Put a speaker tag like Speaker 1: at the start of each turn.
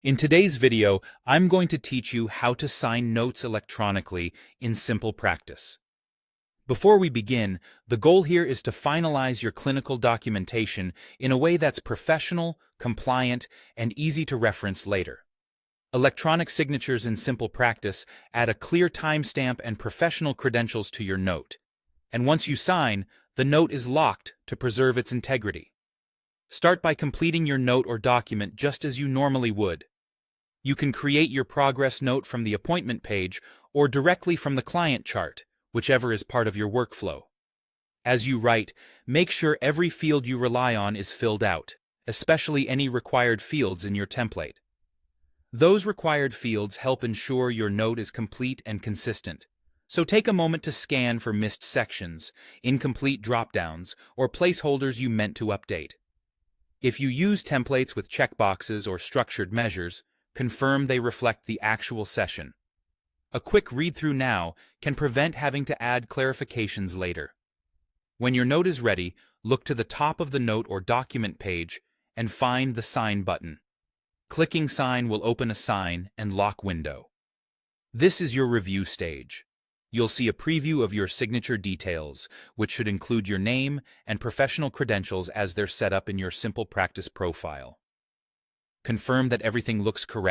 Speaker 1: In today's video, I'm going to teach you how to sign notes electronically in SimplePractice. Before we begin, the goal here is to finalize your clinical documentation in a way that's professional, compliant, and easy to reference later. Electronic signatures in SimplePractice add a clear timestamp and professional credentials to your note. And once you sign, the note is locked to preserve its integrity. Start by completing your note or document just as you normally would. You can create your progress note from the appointment page or directly from the client chart, whichever is part of your workflow. As you write, make sure every field you rely on is filled out, especially any required fields in your template. Those required fields help ensure your note is complete and consistent, so take a moment to scan for missed sections, incomplete dropdowns, or placeholders you meant to update. If you use templates with checkboxes or structured measures, confirm they reflect the actual session. A quick read-through now can prevent having to add clarifications later. When your note is ready, look to the top of the note or document page and find the Sign button. Clicking Sign will open a sign and lock window. This is your review stage. You'll see a preview of your signature details, which should include your name and professional credentials as they're set up in your SimplePractice profile. Confirm that everything looks correct.